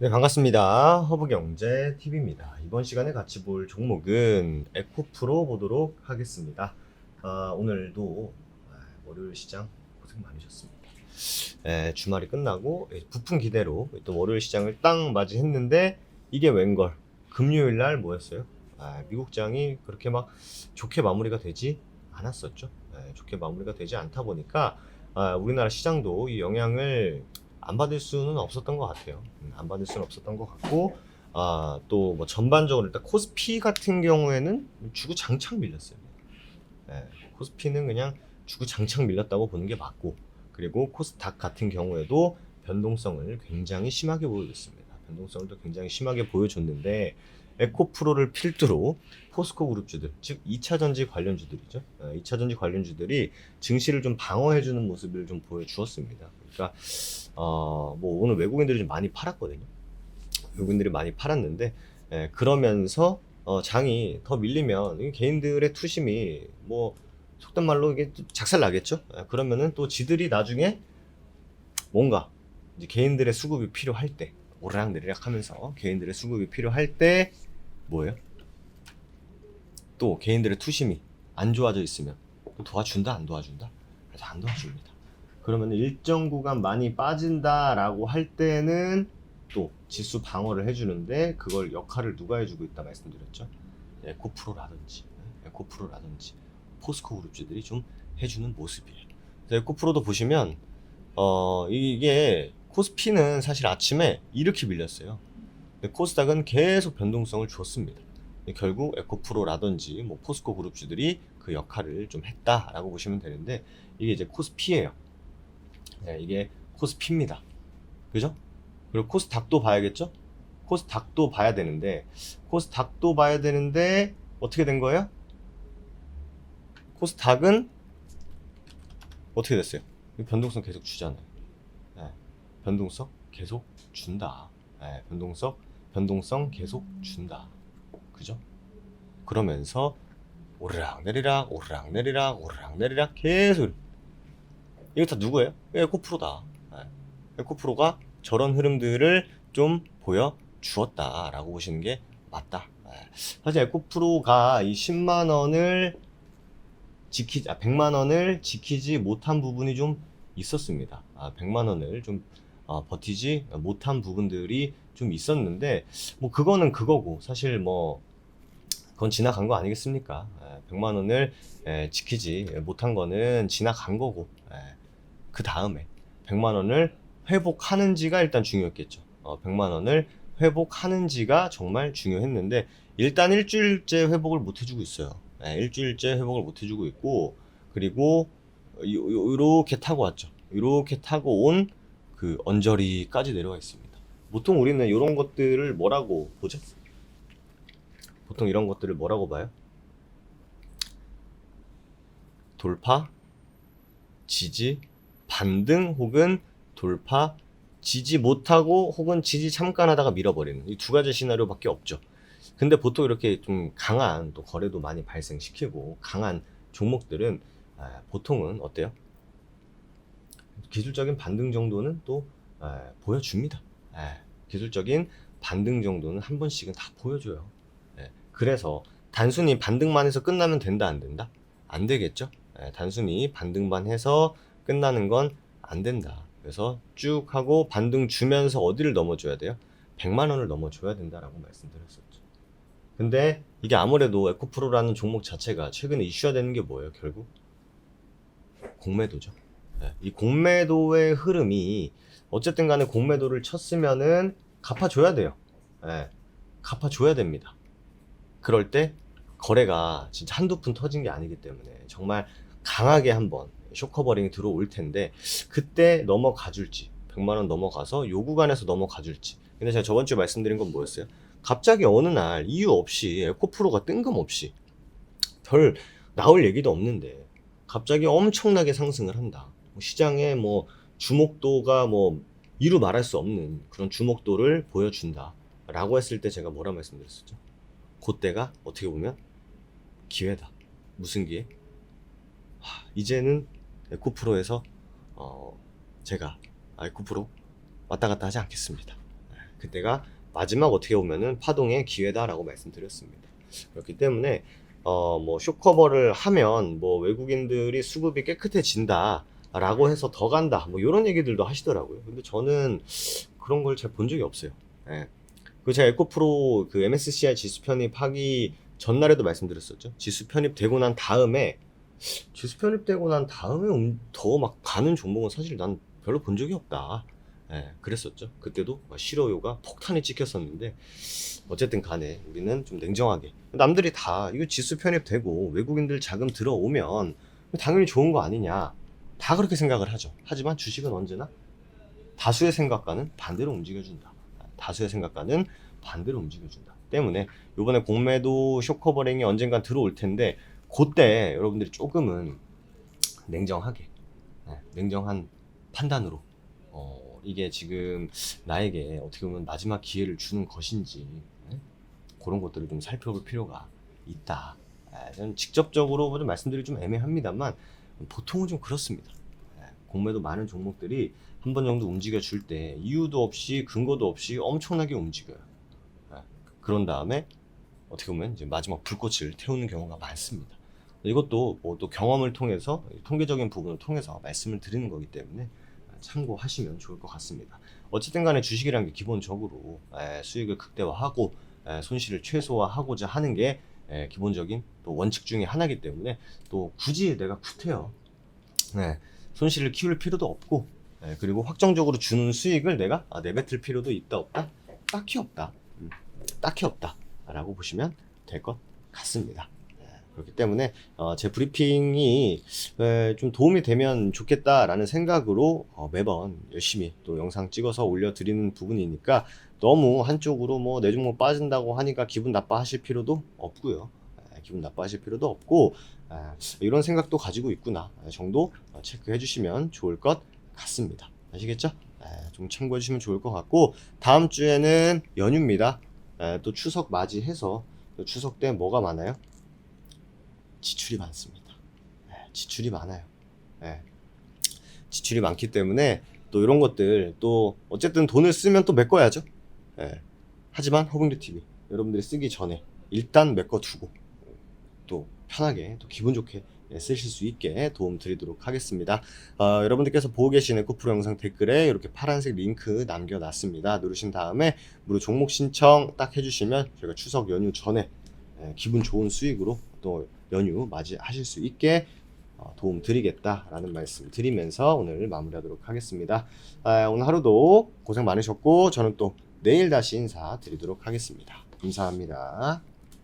네, 반갑습니다. 허브경제TV입니다. 이번 시간에 같이 볼 종목은 에코프로 보도록 하겠습니다. 오늘도 월요일 시장 고생 많으셨습니다. 주말이 끝나고 부푼 기대로 또 월요일 시장을 딱 맞이했는데 이게 웬걸 금요일 날 뭐였어요? 미국장이 그렇게 막 좋게 마무리가 되지 않았었죠. 좋게 마무리가 되지 않다 보니까 우리나라 시장도 이 영향을 안 받을 수는 없었던 것 같아요. 안 받을 수는 없었던 것 같고, 또 뭐 전반적으로 일단 코스피 같은 경우에는 주구장창 밀렸어요. 코스피는 그냥 주구장창 밀렸다고 보는 게 맞고, 그리고 코스닥 같은 경우에도 변동성을 굉장히 심하게 보여줬습니다. 변동성을 또 굉장히 심하게 보여줬는데, 에코프로를 필두로 포스코 그룹주들, 즉 2차 전지 관련주들이죠. 2차 전지 관련주들이 증시를 좀 방어해주는 모습을 좀 보여주었습니다. 그러니까 뭐 오늘 외국인들이 좀 많이 팔았거든요. 외국인들이 많이 팔았는데 그러면서 장이 더 밀리면 개인들의 투심이 뭐 속된 말로 이게 작살 나겠죠. 그러면은 또 지들이 나중에 뭔가 이제 개인들의 수급이 필요할 때 오르락내리락 하면서 개인들의 수급이 필요할 때 뭐예요? 또 개인들의 투심이 안 좋아져 있으면 또 도와준다 안 도와준다? 그래서 안 도와줍니다. 그러면 일정 구간 많이 빠진다라고 할 때는 또 지수 방어를 해주는데 그걸 역할을 누가 해주고 있다 말씀드렸죠. 에코프로라든지 포스코 그룹주들이 좀 해주는 모습이에요. 에코프로도 보시면 이게 코스피는 사실 아침에 이렇게 밀렸어요. 근데 코스닥은 계속 변동성을 줬습니다. 결국 에코프로라든지 뭐 포스코 그룹주들이 그 역할을 좀 했다라고 보시면 되는데 이게 이제 코스피예요. 이게 코스피입니다. 그죠? 그리고 코스닥도 봐야겠죠? 코스닥도 봐야 되는데 어떻게 된 거예요? 코스닥은 어떻게 됐어요? 변동성 계속 주잖아요. 변동성 계속 준다. 변동성 계속 준다. 그죠? 그러면서 오르락내리락 계속 이거 다 누구예요? 에코프로다. 에코프로가 저런 흐름들을 좀 보여주었다라고 보시는 게 맞다. 사실 에코프로가 이 10만 원을 100만 원을 지키지 못한 부분이 좀 있었습니다. 100만 원을 좀 버티지 못한 부분들이 좀 있었는데 뭐 그거는 그거고 사실 뭐 그건 지나간 거 아니겠습니까? 100만 원을 지키지 못한 거는 지나간 거고 그 다음에 100만 원을 회복하는지가 일단 중요했겠죠. 100만 원을 회복하는지가 정말 중요했는데 일단 일주일째 회복을 못 해주고 있어요. 일주일째 회복을 못 해주고 있고 그리고 이렇게 타고 왔죠. 이렇게 타고 온 그 언저리까지 내려와 있습니다. 보통 우리는 이런 것들을 뭐라고 보죠? 보통 이런 것들을 뭐라고 봐요? 돌파, 지지, 반등 혹은 돌파, 지지 못하고 혹은 지지 잠깐 하다가 밀어버리는 이 두 가지 시나리오밖에 없죠. 근데 보통 이렇게 좀 강한 또 거래도 많이 발생시키고 강한 종목들은 보통은 어때요? 기술적인 반등 정도는 또 보여줍니다. 기술적인 반등 정도는 한 번씩은 다 보여줘요. 그래서 단순히 반등만 해서 끝나면 된다 안 된다? 안 되겠죠. 단순히 반등만 해서 끝나는 건 안 된다. 그래서 쭉 하고 반등 주면서 어디를 넘어줘야 돼요? 100만 원을 넘어줘야 된다라고 말씀드렸었죠. 근데 이게 아무래도 에코프로라는 종목 자체가 최근에 이슈화 되는 게 뭐예요? 결국 공매도죠. 이 공매도의 흐름이 어쨌든 간에 공매도를 쳤으면은 갚아줘야 돼요. 갚아줘야 됩니다. 그럴 때 거래가 진짜 한두 푼 터진 게 아니기 때문에 정말 강하게 한번 쇼커버링이 들어올 텐데 그때 넘어가 줄지 100만 원 넘어가서 요 구간에서 넘어가 줄지. 근데 제가 저번 주에 말씀드린 건 뭐였어요? 갑자기 어느 날 이유 없이 에코프로가 뜬금없이 별 나올 얘기도 없는데 갑자기 엄청나게 상승을 한다. 시장에 뭐 주목도가 뭐 이루 말할 수 없는 그런 주목도를 보여준다 라고 했을 때 제가 뭐라 말씀드렸었죠? 그때가 어떻게 보면 기회다. 무슨 기회? 이제는 에코프로에서 제가 에코프로 왔다 갔다 하지 않겠습니다. 그때가 마지막 어떻게 보면은 파동의 기회다라고 말씀드렸습니다. 그렇기 때문에 뭐 쇼커버를 하면 뭐 외국인들이 수급이 깨끗해진다라고 해서 더 간다 뭐 이런 얘기들도 하시더라고요. 근데 저는 그런 걸 잘 본 적이 없어요. 예. 그 제가 에코프로 그 MSCI 지수 편입하기 전날에도 말씀드렸었죠. 지수 편입되고 난 다음에 더 막 가는 종목은 사실 난 별로 본 적이 없다. 예, 그랬었죠. 그때도 실어요가 폭탄이 찍혔었는데 어쨌든 간에 우리는 좀 냉정하게 남들이 다 이거 지수 편입되고 외국인들 자금 들어오면 당연히 좋은 거 아니냐 다 그렇게 생각을 하죠. 하지만 주식은 언제나 다수의 생각과는 반대로 움직여준다. 다수의 생각과는 반대로 움직여준다. 때문에 이번에 공매도 쇼커버링이 언젠간 들어올 텐데 그때 여러분들이 조금은 냉정하게 냉정한 판단으로 이게 지금 나에게 어떻게 보면 마지막 기회를 주는 것인지 그런 것들을 좀 살펴볼 필요가 있다. 저는 직접적으로 좀 말씀드리기 좀 애매합니다만 보통은 좀 그렇습니다. 공매도 많은 종목들이 한 번 정도 움직여 줄 때 이유도 없이 근거도 없이 엄청나게 움직여요. 그런 다음에 어떻게 보면 이제 마지막 불꽃을 태우는 경우가 많습니다. 이것도 뭐 또 경험을 통해서 통계적인 부분을 통해서 말씀을 드리는 거기 때문에 참고하시면 좋을 것 같습니다. 어쨌든 간에 주식이라는 게 기본적으로 수익을 극대화하고 손실을 최소화하고자 하는 게 기본적인 또 원칙 중에 하나이기 때문에 또 굳이 내가 구태여 손실을 키울 필요도 없고 그리고 확정적으로 주는 수익을 내가 내뱉을 필요도 있다 없다? 딱히 없다. 딱히 없다 라고 보시면 될 것 같습니다. 그렇기 때문에 제 브리핑이 좀 도움이 되면 좋겠다라는 생각으로 매번 열심히 또 영상 찍어서 올려드리는 부분이니까 너무 한쪽으로 뭐 내 종목 빠진다고 하니까 기분 나빠하실 필요도 없고요. 기분 나빠하실 필요도 없고 이런 생각도 가지고 있구나 정도 체크해 주시면 좋을 것 같습니다. 아시겠죠? 좀 참고해 주시면 좋을 것 같고 다음 주에는 연휴입니다. 또 추석 맞이해서 추석 때 뭐가 많아요? 지출이 많습니다. 지출이 많아요. 지출이 많기 때문에 또 이런 것들 또 어쨌든 돈을 쓰면 또 메꿔야죠. 하지만 허붕대 TV 여러분들이 쓰기 전에 일단 메꿔 두고 또 편하게 또 기분 좋게 쓰실 수 있게 도움 드리도록 하겠습니다. 여러분들께서 보고 계신 에코프로 영상 댓글에 이렇게 파란색 링크 남겨놨습니다. 누르신 다음에 무료 종목 신청 딱 해주시면 저희가 추석 연휴 전에 기분 좋은 수익으로 또 연휴 맞이하실 수 있게 도움 드리겠다라는 말씀 드리면서 오늘 마무리하도록 하겠습니다. 오늘 하루도 고생 많으셨고 저는 또 내일 다시 인사 드리도록 하겠습니다. 감사합니다.